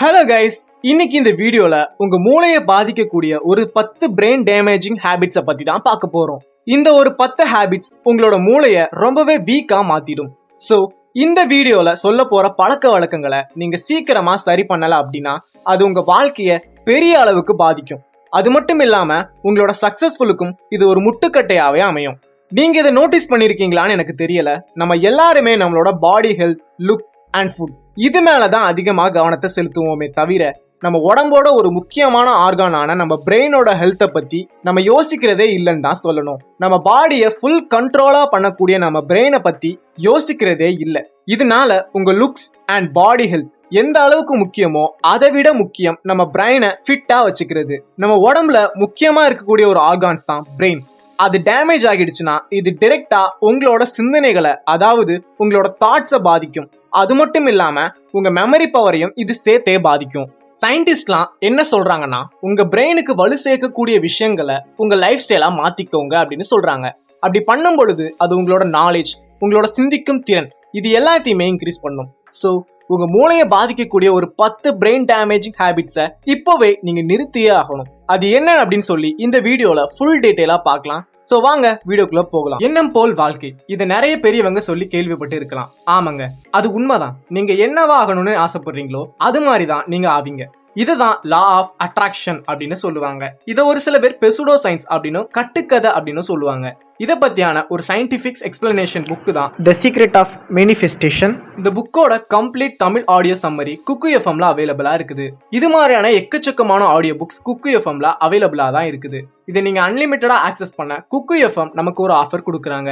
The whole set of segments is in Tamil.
ஹலோ கைஸ், இன்னைக்கு இந்த வீடியோல உங்க மூளையை பாதிக்கக்கூடிய ஒரு 10 பிரெயின் டேமேஜிங் ஹேபிட்ஸை பத்தி தான் பார்க்க போறோம். இந்த ஒரு 10 ஹேபிட்ஸ் உங்களோட மூளையை ரொம்பவே வீக்கா மாத்திடும். சோ இந்த வீடியோல சொல்ல போற பழக்க வழக்கங்களை நீங்க சீக்கிரமா சரி பண்ணல அப்படின்னா அது உங்க வாழ்க்கைய பெரிய அளவுக்கு பாதிக்கும். அது மட்டும் இல்லாம உங்களோட சக்சஸ்ஃபுல்லுக்கும் இது ஒரு முட்டுக்கட்டையாவே அமையும். நீங்க இதை நோட்டீஸ் பண்ணிருக்கீங்களான்னு எனக்கு தெரியல. நம்ம எல்லாருமே நம்மளோட body health, look and food இது மேலதான் அதிகமா கவனத்தை செலுத்துவோமே தவிர நம்ம உடம்போட ஒரு முக்கியமான ஆர்கானான நம்ம பிரெயினோட ஹெல்த்தை பத்தி நம்ம யோசிக்கிறதே இல்லைன்னு தான் சொல்லணும். நம்ம பாடியை ஃபுல் கண்ட்ரோலா பண்ணக்கூடிய நம்ம பிரெயினை பத்தி யோசிக்கிறதே இல்லை. இதனால உங்க லுக்ஸ் அண்ட் பாடி ஹெல்த் எந்த அளவுக்கு முக்கியமோ அதை விட முக்கியம் நம்ம பிரெயினை ஃபிட்டா வச்சுக்கிறது. நம்ம உடம்புல முக்கியமா இருக்கக்கூடிய ஒரு ஆர்கான்ஸ் தான் பிரெயின். அது டேமேஜ் ஆகிடுச்சுன்னா இது டைரக்டா உங்களோட சிந்தனைகளை, அதாவது உங்களோட தாட்ஸை பாதிக்கும். அது மட்டும் இல்லாம உங்க மெமரி பவரையும் இது சேர்த்தே பாதிக்கும். சயின்டிஸ்ட்லாம் என்ன சொல்றாங்கன்னா, உங்க பிரெயினுக்கு வலு சேர்க்கக்கூடிய விஷயங்களை உங்க லைஃப் ஸ்டைலா மாத்திக்கோங்க அப்படின்னு சொல்றாங்க. அப்படி பண்ணும் பொழுது அது உங்களோட நாலேஜ், உங்களோட சிந்திக்கும் திறன் இது எல்லாத்தையுமே இன்க்ரீஸ் பண்ணும். ஸோ உங்க மூளையை பாதிக்கக்கூடிய ஒரு 10 பிரெயின் டேமேஜிங் ஹேபிட்ஸை இப்போவே நீங்க நிறுத்தியே ஆகணும். அது என்ன அப்படின்னு சொல்லி இந்த வீடியோல ஃபுல் டீடைலா பார்க்கலாம். சோ வாங்க வீடியோக்குள்ள போகலாம். எண்ணம் போல் வாழ்க்கை, இதை நிறைய பெரியவங்க சொல்லி கேள்விப்பட்டு இருக்கலாம். ஆமாங்க, அது உண்மைதான். நீங்க என்னவா ஆகணும்னு ஆசைப்படுறீங்களோ அது மாதிரிதான் நீங்க ஆவீங்க. இதுதான் லா ஆஃப் அட்ராக்ஷன் அப்படின்னு சொல்லுவாங்க. இதை ஒரு சில பேர் பெசுடோ சயின்ஸ் அப்படின்னு கட்டுக்கதை அப்படின்னு சொல்லுவாங்க. இதை பத்தியான ஒரு சயின்டிபிக் எக்ஸ்பிளனேஷன் புக் தான் தி சீக்ரெட் ஆஃப் மேனிஃபெஸ்டேஷன். இந்த புக்கோட complete Tamil audio summary Kuku எஃப்எம்ல அவைலபிளா இருக்குது. இது மாதிரியான எக்கச்சக்கமான ஆடியோ புக்ஸ் குக்கு எஃப்எம்ல அவைலபிளா தான் இருக்குது. இதை நீங்க அன்லிமிட்டடா ஆக்சஸ் பண்ண குக்கு எஃப்எம் நமக்கு ஒரு ஆஃபர் கொடுக்குறாங்க.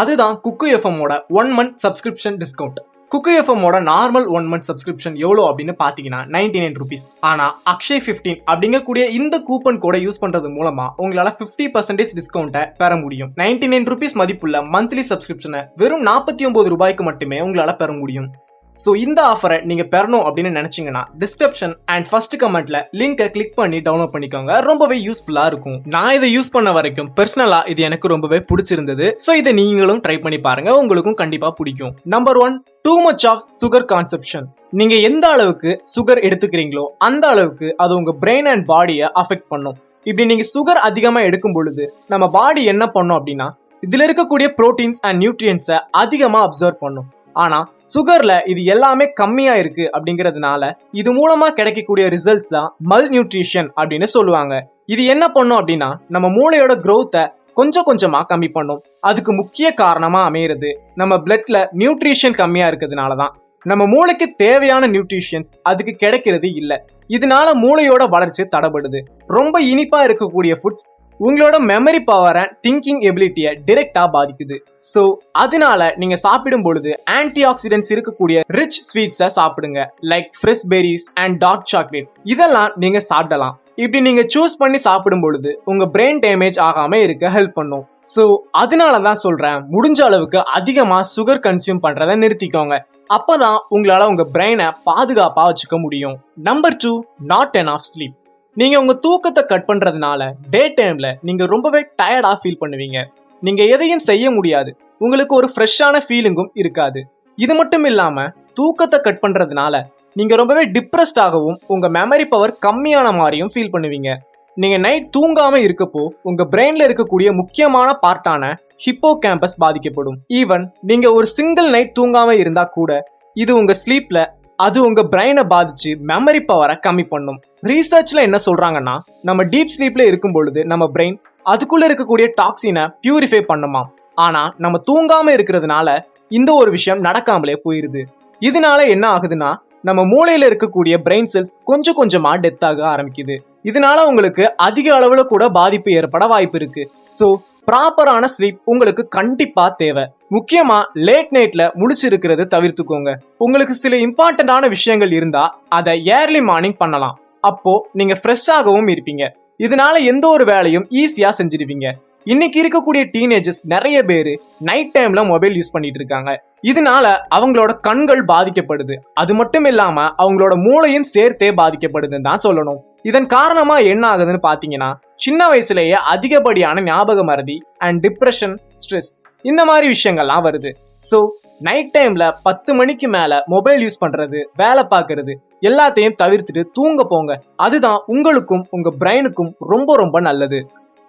அதுதான் குக்கு எஃப்எம்மோட 1 month சப்ஸ்கிரிப்ஷன் டிஸ்கவுண்ட். குக்கு எஃப்எம்மோட நார்மல் 1 month சப்ஸ்கிரிப்ஷன் எவ்வளோ அப்படின்னு பார்த்தீங்கன்னா 99 rupees. ஆனால் அக்ஷய் 15 அப்படிங்கக்கூடிய இந்த கூப்பன் கோடை யூஸ் பண்ணுறது மூலமா உங்களால் 50% டிஸ்கவுண்ட்டை பெற முடியும். 99 rupees மதிப்புள்ள மந்த்லி சப்ஸ்கிரிப்ஷனை வெறும் 49 ரூபாய்க்கு மட்டுமே உங்களால் பெற முடியும். ஸோ இந்த ஆஃபரை நீங்கள் பெறணும் அப்படின்னு நினச்சிங்கன்னா டிஸ்கிரிப்ஷன் அண்ட் ஃபர்ஸ்ட் கமெண்ட்ல லிங்கை கிளிக் பண்ணி டவுன்லோட் பண்ணிக்கோங்க. ரொம்பவே யூஸ்ஃபுல்லாக இருக்கும். நான் இதை யூஸ் பண்ண வரைக்கும் பர்சனலாக இது எனக்கு ரொம்பவே பிடிச்சிருந்தது. ஸோ இதை நீங்களும் ட்ரை பண்ணி பாருங்க, உங்களுக்கும் கண்டிப்பாக பிடிக்கும். Number 1, too much of sugar consumption. நீங்க எந்த அளவுக்கு சுகர் எடுத்துக்கிறீங்களோ அந்த அளவுக்கு அது உங்க பிரெயின் அண்ட் பாடியை அஃபெக்ட் பண்ணும். இப்படி நீங்க சுகர் அதிகமா எடுக்கும் பொழுது நம்ம பாடி என்ன பண்ணும் அப்படின்னா இதுல இருக்கக்கூடிய புரோட்டீன்ஸ் அண்ட் நியூட்ரியன்ஸை அதிகமா அப்சர்வ் பண்ணும். ஆனா சுகர்ல இது எல்லாமே கம்மியா இருக்கு அப்படிங்கறதுனால இது மூலமா கிடைக்கக்கூடிய ரிசல்ட்ஸ் தான் மல் நியூட்ரிஷன் அப்படின்னு சொல்லுவாங்க. இது என்ன பண்ணும் அப்படின்னா நம்ம மூளையோட growth-ஐ கொஞ்சம் கொஞ்சமா கம்மி பண்ணும். அதுக்கு முக்கிய காரணமா அமையிறது நம்ம பிளட்ல நியூட்ரிஷன் கம்மியா இருக்கிறதுனால தான். நம்ம மூளைக்கு தேவையான நியூட்ரிஷன்ஸ் அதுக்கு கிடைக்கிறது இல்லை. இதனால மூளையோட வளர்ச்சி தடைபடுது. ரொம்ப இனிப்பா இருக்கக்கூடிய ஃபுட்ஸ் உங்களோட மெமரி பவர் அண்ட் திங்கிங் எபிலிட்டியை டைரக்டா பாதிக்குது. ஸோ அதனால நீங்க சாப்பிடும் பொழுது ஆன்டி ஆக்சிடென்ட்ஸ் இருக்கக்கூடிய ரிச் ஸ்வீட்ஸை சாப்பிடுங்க. Like fresh berries and dark chocolate இதெல்லாம் நீங்க சாப்பிடலாம். இப்படி நீங்க சூஸ் பண்ணி சாப்பிடும் பொழுது உங்க பிரெயின் டேமேஜ் ஆகாம இருக்க ஹெல்ப் பண்ணும். ஸோ அதனால தான் சொல்றேன், முடிஞ்ச அளவுக்கு அதிகமா சுகர் கன்சியூம் பண்றதை நிறுத்திக்கோங்க. அப்பதான் உங்களால உங்க பிரெயினை பாதுகாப்பா வச்சுக்க முடியும். Number 2, not enough sleep. நீங்க உங்க தூக்கத்தை கட் பண்றதுனால டே டைம்ல நீங்க ரொம்பவே டயர்டா ஃபீல் பண்ணுவீங்க. நீங்க எதையும் செய்ய முடியாது. உங்களுக்கு ஒரு ஃப்ரெஷ்ஷான ஃபீலிங்கும் இருக்காது. இது மட்டும் இல்லாம தூக்கத்தை கட் பண்றதுனால நீங்க ரொம்பவே டிப்ரெஸ்ட் ஆகவும் உங்க மெமரி பவர் கம்மியான மாதிரியும் ஃபீல் பண்ணுவீங்க. நீங்க நைட் தூங்காம இருக்கப்போ உங்க பிரெயின்ல இருக்கக்கூடிய முக்கியமான பார்ட்டான ஹிப்போ கேம்பஸ் பாதிக்கப்படும். ஈவன் நீங்க ஒரு சிங்கிள் நைட் தூங்காம இருந்தா கூட இது உங்க ஸ்லீப்ல அது உங்க பிரெயினை பாதிச்சு மெமரி பவரை கம்மி பண்ணும். ரீசர்ச்ல என்ன சொல்றாங்கன்னா, நம்ம டீப் ஸ்லீப்ல இருக்கும் பொழுது நம்ம பிரெயின் அதுக்குள்ள இருக்கக்கூடிய டாக்ஸினை பியூரிஃபை பண்ணுமா. ஆனா நம்ம தூங்காம இருக்கிறதுனால இந்த ஒரு விஷயம் நடக்காமலே போயிருது. இதனால என்ன ஆகுதுன்னா நம்ம மூளையில இருக்கக்கூடிய பிரெயின் செல்ஸ் கொஞ்சம் கொஞ்சமா டெத் ஆக ஆரம்பிக்குது. இதனால உங்களுக்கு அதிக அளவுல கூட பாதிப்பு ஏற்பட வாய்ப்பு இருக்கு. ஸோ ப்ராப்பரான ஸ்லீப் உங்களுக்கு கண்டிப்பா தேவை. முக்கியமா லேட் நைட்ல முழிச்சிருக்கிறது தவிர்த்துக்கோங்க. உங்களுக்கு சில இம்பார்ட்டன்டான விஷயங்கள் இருந்தா அதை ஏர்லி மார்னிங் பண்ணலாம். அப்போ நீங்க ஃப்ரெஷ்ஷாகவும் இருப்பீங்க. இதனால எந்த ஒரு வேலையும் ஈஸியா செஞ்சிருவீங்க. இன்னைக்கு இருக்கக்கூடிய டீனேஜர்ஸ் நிறைய பேரு நைட் டைம்ல மொபைல் யூஸ் பண்ணிட்டு இருக்காங்க. இதனால அவங்களோட கண்கள் பாதிக்கப்படுது. அது மட்டும் இல்லாம அவங்களோட மூளையும் சேர்த்தே பாதிக்கப்படுதுன்னு தான் சொல்லணும். இதன் காரணமா என்ன ஆகுதுன்னு பாத்தீங்கன்னா சின்ன வயசுலேயே அதிகப்படியான ஞாபக மறதி அண்ட் டிப்ரெஷன், ஸ்ட்ரெஸ் இந்த மாதிரி விஷயங்கள்லாம் வருது. ஸோ நைட் டைம்ல 10 மணிக்கு மேல மொபைல் யூஸ் பண்றது, வேலை பார்க்கறது எல்லாத்தையும் தவிர்த்துட்டு தூங்க போங்க. அதுதான் உங்களுக்கும் உங்க பிரெயினுக்கும் ரொம்ப ரொம்ப நல்லது.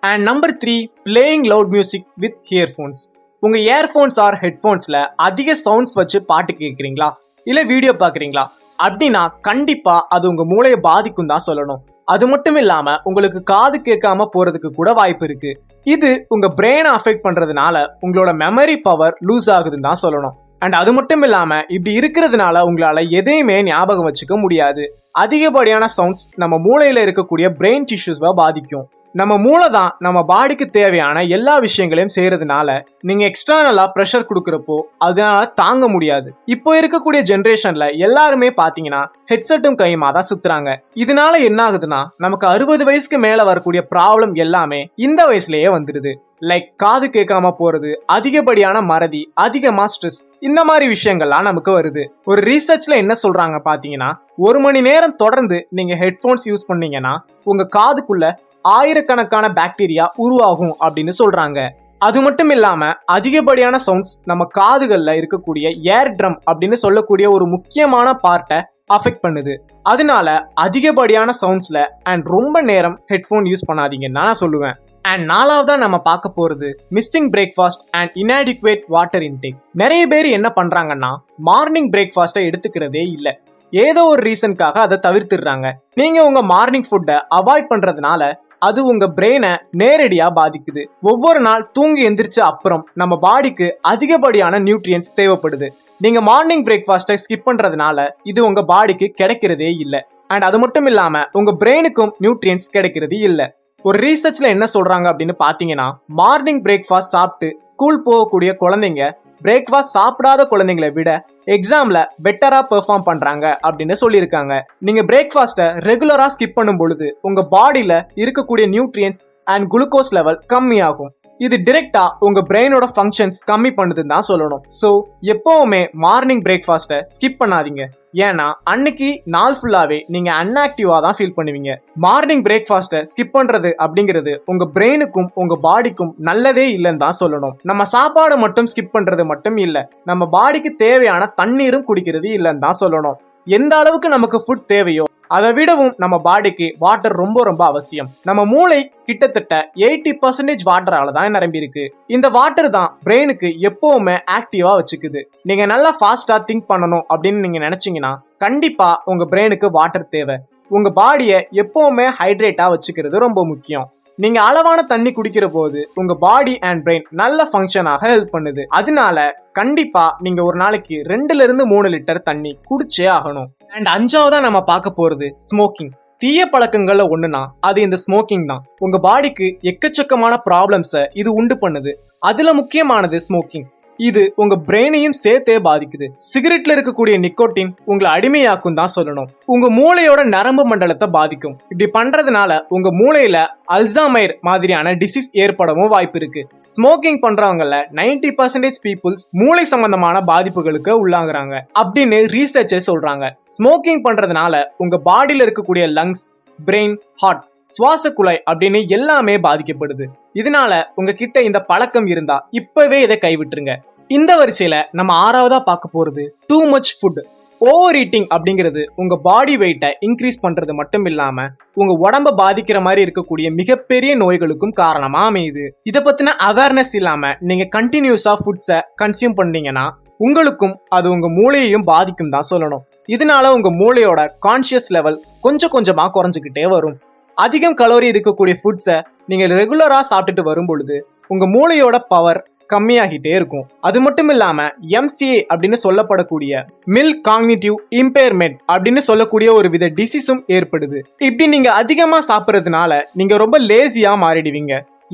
And number 3, playing loud music with earphones. உங்க இயர்ஃபோன்ஸ் ஆர் ஹெட்ஃபோன்ஸ்ல அதிக சவுண்ட்ஸ் வச்சு பாட்டு கேட்குறீங்களா இல்ல வீடியோ பாக்குறீங்களா அப்படின்னா கண்டிப்பா அது உங்க மூளையை பாதிக்கும் தான் சொல்லணும். அது மட்டும் இல்லாம உங்களுக்கு காது கேட்காம போறதுக்கு கூட வாய்ப்பு இருக்கு. இது உங்க பிரெயினை அஃபெக்ட் பண்றதுனால உங்களோட மெமரி பவர் லூஸ் ஆகுதுன்னு தான் சொல்லணும். அண்ட் அது மட்டும் இல்லாம இப்படி இருக்கிறதுனால உங்களால எதையுமே ஞாபகம் வச்சுக்க முடியாது. அதிகப்படியான சவுண்ட்ஸ் நம்ம மூளையில இருக்கக்கூடிய பிரெயின் டிஷ்யூஸை பாதிக்கும். நம்ம மூளை தான் நம்ம பாடிக்கு தேவையான எல்லா விஷயங்களையும் செய்யறதுனால நீங்க எக்ஸ்டர்னலா ப்ரெஷர் கொடுக்கறப்போ அதனால தாங்க முடியாது. இப்போ இருக்கக்கூடிய ஜென்ரேஷன்ல எல்லாருமே பாத்தீங்கன்னா ஹெட்செட்டும் கையுமா தான் சுத்துறாங்க. இதனால என்ன ஆகுதுன்னா நமக்கு 60 வயசுக்கு மேல வரக்கூடிய ப்ராப்ளம் எல்லாமே இந்த வயசுலயே வந்துடுது. லைக் காது கேட்காம போறது, அதிகப்படியான மறதி, அதிகமா ஸ்ட்ரெஸ், இந்த மாதிரி விஷயங்கள்லாம் நமக்கு வருது. ஒரு ரீசர்ச்ல என்ன சொல்றாங்க பாத்தீங்கன்னா 1 மணி நேரம் தொடர்ந்து நீங்க ஹெட்போன்ஸ் யூஸ் பண்ணீங்கன்னா உங்க காதுக்குள்ள ஆயிரக்கணக்கான பாக்டீரியா உருவாகும் அப்படின்னு சொல்றாங்க. அது மட்டும் இல்லாம அதிகப்படியான சவுண்ட்ஸ் நம்ம காதுகள்ல இருக்கக்கூடிய ஏர் ட்ரம் அப்படின்னு சொல்லக்கூடிய ஒரு முக்கியமான பார்ட்டை அஃபெக்ட் பண்ணுது. அதனால அதிகப்படியான சவுண்ட்ஸ்ல அண்ட் ரொம்ப நேரம் ஹெட்போன் யூஸ் பண்ணாதீங்கன்னு நான் சொல்லுவேன். அண்ட் 4வதா நம்ம பார்க்க போறது missing breakfast and inadequate water intake. நிறைய பேர் என்ன பண்றாங்கன்னா மார்னிங் பிரேக்ஃபாஸ்ட்டை எடுத்துக்கிறதே இல்லை. ஏதோ ஒரு ரீசனுக்காக அதை தவிர்த்துடுறாங்க. நீங்க உங்க மார்னிங் ஃபுட்டை அவாய்ட் பண்றதுனால அது உங்க பிரெயினை நேரடியா பாதிக்குது. ஒவ்வொரு நாள் தூங்கி எந்திரிச்ச அப்புறம் நம்ம பாடிக்கு அதிகப்படியான நியூட்ரியன்ஸ் தேவைப்படுது. நீங்க மார்னிங் பிரேக்ஃபாஸ்ட்டை ஸ்கிப் பண்றதுனால இது உங்க பாடிக்கு கிடைக்கிறதே இல்லை. அண்ட் அது மட்டும் இல்லாம உங்க பிரெயினுக்கும் நியூட்ரியன்ஸ் கிடைக்கிறது இல்லை. ஒரு ரீசர்ச்ல என்ன சொல்றாங்க அப்படின்னு பாத்தீங்கன்னா மார்னிங் பிரேக்ஃபாஸ்ட் சாப்பிட்டு ஸ்கூல் போகக்கூடிய குழந்தைங்க பிரேக்ஃபாஸ்ட் சாப்பிடாத குழந்தைங்களை விட எக்ஸாம்ல பெட்டரா பெர்ஃபார்ம் பண்றாங்க அப்படின்னு சொல்லியிருக்காங்க. நீங்க பிரேக்ஃபாஸ்ட்டை ரெகுலரா ஸ்கிப் பண்ணும் பொழுது உங்க பாடியில இருக்கக்கூடிய நியூட்ரியன்ஸ் அண்ட் குளுக்கோஸ் லெவல் கம்மியாகும். இது டிரெக்டா உங்க பிரெயினோட ஃபங்க்ஷன்ஸ் கம்மி பண்ணுதுன்னு தான் சொல்லணும். ஸோ எப்பவுமே மார்னிங் பிரேக்ஃபாஸ்ட்டை ஸ்கிப் பண்ணாதீங்க. ஏன்னா அன்னைக்கு நாள் ஃபுல்லாவே நீங்க அன்ஆக்டிவா தான் ஃபீல் பண்ணுவீங்க. மார்னிங் பிரேக்ஃபாஸ்ட்டை ஸ்கிப் பண்றது அப்படிங்கிறது உங்க பிரெயினுக்கும் உங்க பாடிக்கும் நல்லதே இல்லைன்னு தான் சொல்லணும். நம்ம சாப்பாடு மட்டும் ஸ்கிப் பண்றது மட்டும் இல்ல, நம்ம பாடிக்கு தேவையான தண்ணீரும் குடிக்கிறது இல்லைன்னு தான் சொல்லணும். எந்த அளவுக்கு நமக்கு ஃபுட் தேவையோ அதை விடவும் நம்ம பாடிக்கு வாட்டர் ரொம்ப ரொம்ப அவசியம். நம்ம மூளை கிட்டத்தட்ட 80% வாட்டரால தான் நிரம்பி இருக்கு. இந்த வாட்டர் தான் பிரெயினுக்கு எப்பவுமே ஆக்டிவா வச்சுக்குது. நீங்க நல்லா ஃபாஸ்டா திங்க் பண்ணணும் அப்படின்னு நீங்க நினைச்சீங்கன்னா கண்டிப்பா உங்க பிரெயினுக்கு வாட்டர் தேவை. உங்க பாடியை எப்பவுமே ஹைட்ரேட்டா வச்சுக்கிறது ரொம்ப முக்கியம். நீங்க அளவான தண்ணி குடிக்கிற போது உங்க பாடி அண்ட் பிரெயின் நல்ல ஃபங்க்ஷனாக ஹெல்ப் பண்ணுது. அதனால கண்டிப்பா நீங்க ஒரு நாளைக்கு 2-3 லிட்டர் தண்ணி குடிச்சே ஆகணும். அண்ட் 5வதா நம்ம பார்க்க போறது ஸ்மோக்கிங். தீய பழக்கங்கள்ல ஒண்ணுனா அது இந்த ஸ்மோக்கிங் தான். உங்க பாடிக்கு எக்கச்சக்கமான ப்ராப்ளம்ஸை இது உண்டு பண்ணுது. அதுல முக்கியமானது ஸ்மோக்கிங். இது உங்க பிரெயினையும் சேர்த்தே பாதிக்குது. சிகரெட்ல இருக்கக்கூடிய நிக்கோட்டின் உங்களை அடிமையாக்கும் தான் சொல்லணும். உங்க மூளையோட நரம்பு மண்டலத்தை பாதிக்கும். இப்படி பண்றதுனால உங்க மூளையில அல்சைமர் மாதிரியான டிசீஸ் ஏற்படவும் வாய்ப்பு இருக்கு. ஸ்மோக்கிங் பண்றவங்கள 90% பீப்புள்ஸ் மூளை சம்பந்தமான பாதிப்புகளுக்கு உள்ளாகுறாங்க அப்படின்னு ரீசர்ச்சே சொல்றாங்க. ஸ்மோக்கிங் பண்றதுனால உங்க பாடியில இருக்கக்கூடிய லங்ஸ், பிரெயின், ஹார்ட், சுவாச குழாய் அப்படின்னு எல்லாமே பாதிக்கப்படுது. இதனால உங்ககிட்ட இந்த பழக்கம் இருந்தா இப்பவே இதை கைவிட்டுருங்க. இந்த வரிசையில நம்ம 6வதா பார்க்க போறது too much food. Over eating அப்படிங்கிறது உங்க பாடி வெயிட்டை இன்க்ரீஸ் பண்றது மட்டும் இல்லாம உங்க உடம்ப பாதிக்கிற மாதிரி இருக்கக்கூடிய மிகப்பெரிய நோய்களுக்கும் காரணமா அமையுது. இதை பத்தின அவேர்னஸ் இல்லாம நீங்க கண்டினியூஸா ஃபுட்ஸை கன்சியூம் பண்ணீங்கன்னா உங்களுக்கும் அது உங்க மூளையையும் பாதிக்கும் தான் சொல்லணும். இதனால உங்க மூளையோட கான்சியஸ் லெவல் கொஞ்சம் கொஞ்சமா குறைஞ்சுக்கிட்டே வரும். அதிகம் கலோரி இருக்கக்கூடிய ஃபுட்ஸை நீங்க ரெகுலரா சாப்பிட்டுட்டு வரும் பொழுது உங்க மூளையோட பவர் கம்மியாகிட்டே இருக்கும். அது மட்டும் இல்லாம MCA அப்படின்னு சொல்லப்படக்கூடிய மில் காக்னிட்டிவ் இம்பேர்மெண்ட் அப்படின்னு சொல்லக்கூடிய ஒரு வித டிசீஸும் ஏற்படுது. இப்படி நீங்க அதிகமா சாப்பிட்றதுனால நீங்க ரொம்ப லேசியா மாறிடுவீங்க.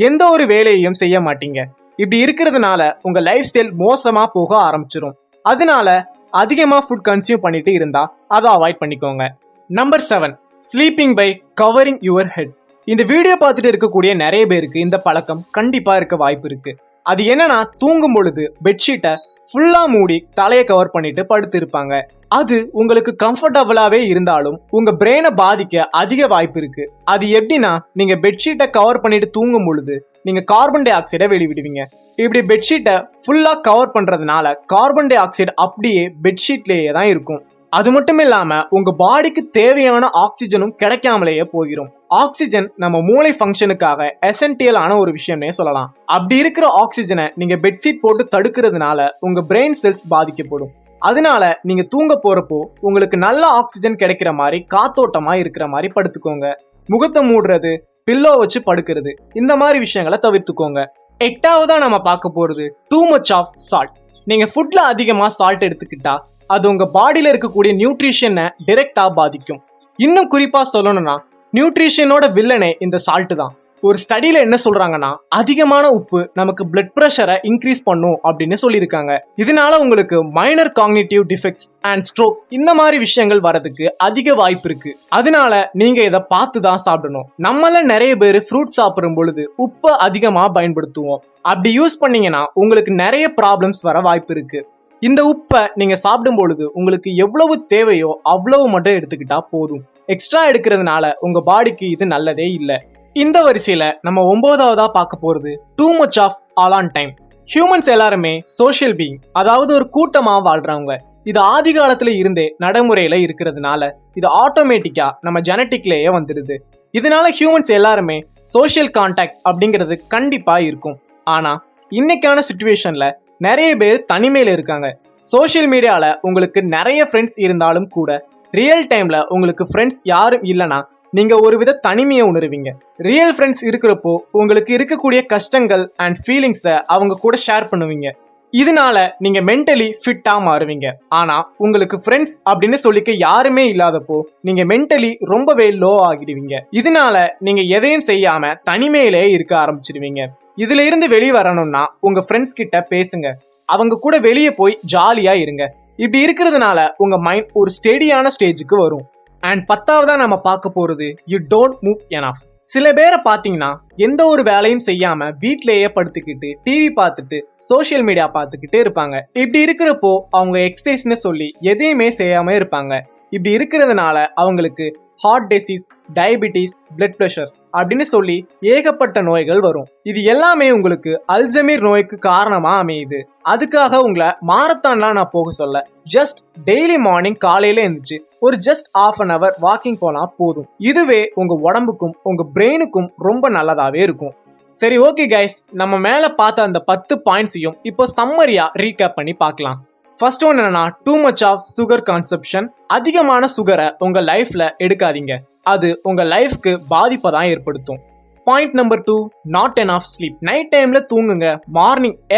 எந்த ஒரு வேலையையும் செய்ய மாட்டீங்க. இப்படி இருக்கிறதுனால உங்க லைஃப் ஸ்டைல் மோசமா போக ஆரம்பிச்சிடும். அதனால அதிகமா ஃபுட் கன்சியூம் பண்ணிட்டு இருந்தா அதை அவாய்ட் பண்ணிக்கோங்க. Number 7, sleeping by covering your head. இந்த வீடியோ பார்த்துட்டு இருக்கக்கூடிய நிறைய பேருக்கு இந்த பழக்கம் கண்டிப்பா இருக்க வாய்ப்பு இருக்கு. அது என்னன்னா தூங்கும் பொழுது பெட்ஷீட்டை ஃபுல்லா மூடி தலையை கவர் பண்ணிட்டு படுத்து இருப்பாங்க. அது உங்களுக்கு கம்ஃபர்டபுளாவே இருந்தாலும் உங்க பிரெயினை பாதிக்க அதிக வாய்ப்பு இருக்கு. அது எப்படின்னா நீங்க பெட்ஷீட்டை கவர் பண்ணிட்டு தூங்கும் பொழுது நீங்க கார்பன் டை ஆக்சைடை வெளிவிடுவீங்க. இப்படி பெட்ஷீட்டை ஃபுல்லா கவர் பண்றதுனால கார்பன் டை ஆக்சைடு அப்படியே பெட்ஷீட்லேயே தான் இருக்கும். அது மட்டும் இல்லாம உங்க பாடிக்கு தேவையான ஆக்சிஜனும் கிடைக்காமலேயே போயிடும். ஆக்சிஜன் நம்ம மூளை ஃபங்க்ஷனுக்காக எசென்டியல் ஆன ஒரு விஷயம்னே சொல்லலாம். அப்படி இருக்கிற ஆக்சிஜனை நீங்க பெட்ஷீட் போட்டு தடுக்கிறதுனால உங்க பிரெயின் செல்ஸ் பாதிக்கப்படும். அதனால நீங்க தூங்க போறப்போ உங்களுக்கு நல்ல ஆக்சிஜன் கிடைக்கிற மாதிரி காத்தோட்டமா இருக்கிற மாதிரி படுத்துக்கோங்க. முகத்தை மூடுறது, பில்லோ வச்சு படுக்கிறது, இந்த மாதிரி விஷயங்களை தவிர்த்துக்கோங்க. 8ஆவதா நம்ம பார்க்க போறது டூ மச் ஆஃப் சால்ட். நீங்க ஃபுட்ல அதிகமா சால்ட் எடுத்துக்கிட்டா அது உங்க பாடியில இருக்கக்கூடிய நியூட்ரிஷனை டைரக்டா பாதிக்கும். இன்னும் குறிப்பா சொல்லணும்னா நியூட்ரிஷனோட வில்லனே இந்த சால்ட் தான். ஒரு ஸ்டடியில என்ன சொல்றாங்கன்னா அதிகமான உப்பு நமக்கு பிளட் பிரஷரை இன்க்ரீஸ் பண்ணும் அப்படின்னு சொல்லியிருக்காங்க. இதனால உங்களுக்கு minor cognitive defects and stroke இந்த மாதிரி விஷயங்கள் வரதுக்கு அதிக வாய்ப்பு இருக்கு. அதனால நீங்க இதை பார்த்து தான் சாப்பிடணும். நம்மள நிறைய பேர் ஃப்ரூட் சாப்பிடும் பொழுது உப்பை அதிகமா பயன்படுத்துவோம். அப்படி யூஸ் பண்ணீங்கன்னா உங்களுக்கு நிறைய ப்ராப்ளம்ஸ் வர வாய்ப்பு இருக்கு. இந்த உப்பை நீங்க சாப்பிடும் பொழுது உங்களுக்கு எவ்வளவு தேவையோ அவ்வளவு மட்டும் எடுத்துக்கிட்டா போதும். எக்ஸ்ட்ரா எடுக்கிறதுனால உங்க பாடிக்கு இது நல்லதே இல்லை. இந்த வரிசையில நம்ம 9ஆவதா பார்க்க போறது too much of all time. Humans எல்லாருமே சோஷியல் பீயிங், அதாவது ஒரு கூட்டமா வாழ்றவங்க. இது ஆதி காலத்துல இருந்தே நடைமுறையில இருக்கிறதுனால இது ஆட்டோமேட்டிக்கா நம்ம ஜெனட்டிக்லயே வந்துடுது. இதனால ஹியூமன்ஸ் எல்லாருமே சோஷியல் கான்டாக்ட் அப்படிங்கிறது கண்டிப்பா இருக்கும். ஆனா இன்னைக்கான சிச்சுவேஷன்ல நிறைய பேர் தனிமையில இருக்காங்க. சோஷியல் மீடியால உங்களுக்கு நிறைய ஃப்ரெண்ட்ஸ் இருந்தாலும் கூட ரியல் டைம்ல உங்களுக்கு ஃப்ரெண்ட்ஸ் யாரும் இல்லைன்னா நீங்க ஒரு வித தனிமையை உணர்வீங்க. ரியல் ஃப்ரெண்ட்ஸ் இருக்கிறப்போ உங்களுக்கு இருக்கக்கூடிய கஷ்டங்கள் அண்ட் ஃபீலிங்ஸை அவங்க கூட ஷேர் பண்ணுவீங்க. இதனால நீங்க மென்டலி ஃபிட்டா மாறுவீங்க. ஆனா உங்களுக்கு ஃப்ரெண்ட்ஸ் அப்படின்னு சொல்லிக்க யாருமே இல்லாதப்போ நீங்க மென்டலி ரொம்பவே லோ ஆகிடுவீங்க. இதனால நீங்க எதையும் செய்யாம தனிமையிலே இருக்க ஆரம்பிச்சிடுவீங்க. இதுல இருந்து வெளியே வரணும்னா உங்க ஃப்ரெண்ட்ஸ் கிட்ட பேசுங்க. அவங்க கூட வெளியே போய் ஜாலியா இருங்க. இப்படி இருக்கிறதுனால உங்க மைண்ட் ஒரு ஸ்டெடியான ஸ்டேஜுக்கு வரும். அண்ட் 10ஆவதா நம்ம பார்க்க போறது யூ டோன்ட் மூவ் எனஃப். சில பேரை பார்த்தீங்கன்னா எந்த ஒரு வேலையும் செய்யாம வீட்லயே படுத்துக்கிட்டு டிவி பார்த்துட்டு சோஷியல் மீடியா பார்த்துக்கிட்டு இருப்பாங்க. இப்படி இருக்கிறப்போ அவங்க எக்ஸசைஸ்னு சொல்லி எதையுமே செய்யாம இருப்பாங்க. இப்படி இருக்கிறதுனால அவங்களுக்கு heart disease, diabetes, blood pressure அப்படின்னு சொல்லி ஏகப்பட்ட நோய்கள் வரும். இது எல்லாமே உங்களுக்கு அல்சைமர் நோய்க்கு காரணமா அமையுது. அதுக்காக உங்களை மாரத்தான்லாம் நான் போக சொல்ல, ஜஸ்ட் டெய்லி மார்னிங் காலையில எழுந்துச்சு ஒரு ஜஸ்ட் ½ an hour வாக்கிங் போனா போதும். இதுவே உங்க உடம்புக்கும் உங்க பிரெயினுக்கும் ரொம்ப நல்லதாவே இருக்கும். சரி, ஓகே கைஸ், நம்ம மேல பார்த்த அந்த 10 பாயிண்ட்ஸையும் இப்போ சம்மரியா ரீகேப் பண்ணி பார்க்கலாம். ஃபர்ஸ்ட் ஒன் என்னன்னா too much of sugar consumption. அதிகமான சுகரை உங்க லைஃப்ல எடுக்காதீங்க. அது உங்க லைஃப்க்கு பாதிப்பை தான் ஏற்படுத்தும். Point number 2, not enough sleep. Night டைம்ல தூங்குங்க.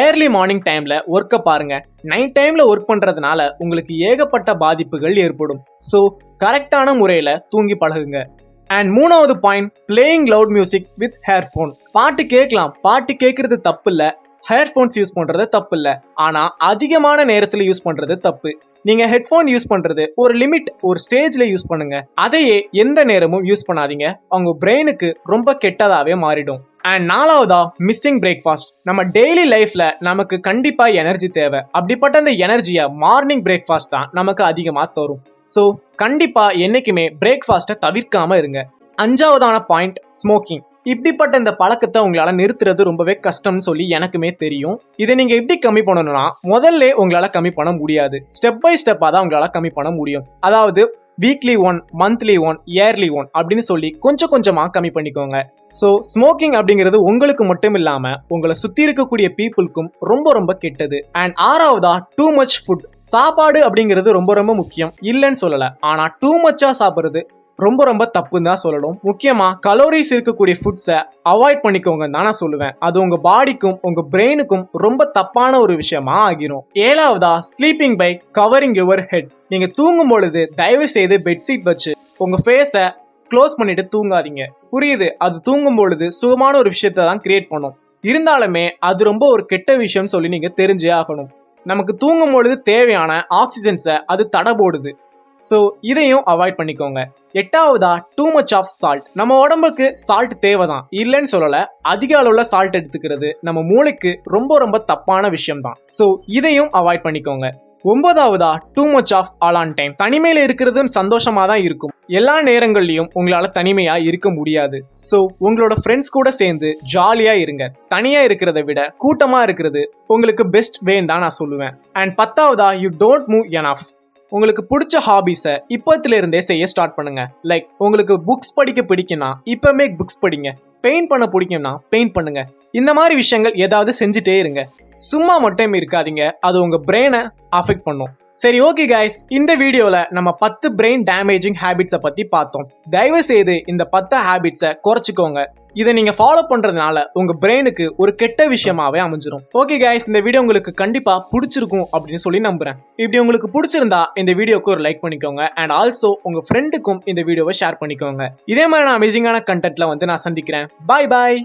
ஏர்லி மார்னிங் டைம்ல ஒர்க்கை பாருங்க. நைட் டைம்ல ஒர்க் பண்றதுனால உங்களுக்கு ஏகப்பட்ட பாதிப்புகள் ஏற்படும். ஸோ கரெக்டான முறையில தூங்கி பழகுங்க. அண்ட் 3ஆவது point, playing loud music with earphone. பாட்டு கேட்கலாம், பாட்டு கேட்கறது தப்பு இல்லை. ஹேர்ஃபோன்ஸ் யூஸ் பண்றது தப்பு இல்லை. ஆனா அதிகமான நேரத்துல யூஸ் பண்றது தப்பு. நீங்க ஹெட்ஃபோன் யூஸ் பண்றது ஒரு லிமிட், ஒரு ஸ்டேஜ்ல யூஸ் பண்ணுங்க. அதையே எந்த நேரமும் யூஸ் பண்ணாதீங்க. அவங்க பிரெயினுக்கு ரொம்ப கெட்டதாவே மாறிடும். அண்ட் 4ஆவதா மிஸ்ஸிங் பிரேக்ஃபாஸ்ட். நம்ம டெய்லி லைஃப்ல நமக்கு கண்டிப்பா எனர்ஜி தேவை. அப்படிப்பட்ட அந்த எனர்ஜியை மார்னிங் பிரேக்ஃபாஸ்ட் தான் நமக்கு அதிகமா தரும். ஸோ கண்டிப்பா என்னைக்குமே பிரேக்ஃபாஸ்ட்டை தவிர்க்காம இருங்க. 5ஆவதான பாயிண்ட், ஸ்மோக்கிங். இப்படிப்பட்ட இந்த பழக்கத்தை உங்களால நிறுத்துறது ரொம்பவே கஷ்டம்னு சொல்லி எனக்குமே தெரியும். இதை நீங்க எப்படி கம்மி பண்ணணும்னா முதல்ல உங்களால கம்மி பண்ண முடியாது. ஸ்டெப் பை ஸ்டெப்பா தான் உங்களால கம்மி பண்ண முடியும். அதாவது வீக்லி 1, மந்த்லி 1, இயர்லி 1 அப்படின்னு சொல்லி கொஞ்சம் கொஞ்சமா கம்மி பண்ணிக்கோங்க. ஸோ ஸ்மோக்கிங் அப்படிங்கிறது உங்களுக்கு மட்டும் இல்லாம உங்களை சுத்தி இருக்கக்கூடிய பீப்புளுக்கும் ரொம்ப ரொம்ப கெட்டது. அண்ட் 6ஆவதா டூ மச் ஃபுட். சாப்பாடு அப்படிங்கிறது ரொம்ப ரொம்ப முக்கியம், இல்லைன்னு சொல்லல. ஆனா டூ மச்சா சாப்பிடுறது ரொம்ப ரொம்ப தப்புன்னு தான் சொல்லணும். முக்கியமா கலோரிஸ் இருக்கக்கூடிய ஃபுட்ஸை அவாய்ட் பண்ணிக்கோங்கன்னு தான் நான் சொல்லுவேன். அது உங்க பாடிக்கும் உங்க பிரெயினுக்கும் ரொம்ப தப்பான ஒரு விஷயமா ஆகிரும். 7ஆவதா sleeping by covering your head. நீங்க தூங்கும் பொழுது தயவு செய்து பெட்ஷீட் வச்சு உங்க ஃபேஸை க்ளோஸ் பண்ணிட்டு தூங்காதீங்க. புரியுது, அது தூங்கும் பொழுது சுகமான ஒரு விஷயத்தை தான் கிரியேட் பண்ணும். இருந்தாலுமே அது ரொம்ப ஒரு கெட்ட விஷயம் சொல்லி நீங்க தெரிஞ்சே ஆகணும். நமக்கு தூங்கும் பொழுது தேவையான ஆக்சிஜன்ஸை அது தடை போடுது. ஸோ இதையும் அவாய்ட் பண்ணிக்கோங்க. 8ஆவதா டூ மச் ஆஃப் சால்ட். நம்ம உடம்புக்கு சால்ட் தேவைதான், இல்லைன்னு சொல்லல. அதிக அளவுல சால்ட் எடுத்துக்கிறது நம்ம மூளைக்கு ரொம்ப ரொம்ப தப்பான விஷயம் தான். ஸோ இதையும் அவாய்ட் பண்ணிக்கோங்க. 9ஆவதா too much of all time. தனிமையில இருக்கிறது சந்தோஷமா தான் இருக்கும். எல்லா நேரங்கள்லயும் உங்களால தனிமையா இருக்க முடியாது. ஸோ உங்களோட ஃப்ரெண்ட்ஸ் கூட சேர்ந்து ஜாலியா இருங்க. தனியா இருக்கிறத விட கூட்டமா இருக்கிறது உங்களுக்கு பெஸ்ட் வேன்னு தான் நான் சொல்லுவேன். அண்ட் 10ஆவதா யூ டோன்ட் மூவ் எனஃப். உங்களுக்கு பிடிச்ச ஹாபிஸை இப்பத்துல இருந்தே செய்ய ஸ்டார்ட் பண்ணுங்க. லைக் உங்களுக்கு புக்ஸ் படிக்க பிடிக்கும்னா இப்பவே புக்ஸ் படிங்க. பெயிண்ட் பண்ண பிடிக்கும்னா பெயிண்ட் பண்ணுங்க. இந்த மாதிரி விஷயங்கள் ஏதாவது செஞ்சுட்டே இருங்க. சும்மா மட்டும் இருக்காதீங்க, அது உங்க பிரெயினை அஃபெக்ட் பண்ணும். சரி, ஓகே கைஸ், இந்த வீடியோல நம்ம 10 பிரெயின் டேமேஜிங் ஹேபிட்ஸை பத்தி பார்த்தோம். தயவு செய்து இந்த 10 ஹேபிட்ஸை குறைச்சிக்கோங்க. இதை நீங்க ஃபாலோ பண்றதுனால உங்க பிரெயினுக்கு ஒரு கெட்ட விஷயமாவே அமைஞ்சிரும். ஓகே கைஸ், இந்த வீடியோ உங்களுக்கு கண்டிப்பா பிடிச்சிருக்கும் அப்படின்னு சொல்லி நம்புறேன். இப்படி உங்களுக்கு பிடிச்சிருந்தா இந்த வீடியோக்கு ஒரு லைக் பண்ணிக்கோங்க. அண்ட் ஆல்சோ உங்க ஃப்ரெண்டுக்கும் இந்த வீடியோவை ஷேர் பண்ணிக்கோங்க. இதே மாதிரி நான் அமேசிங்கான கண்டென்ட்ல வந்து நான் சந்திக்கிறேன். பாய் பாய்.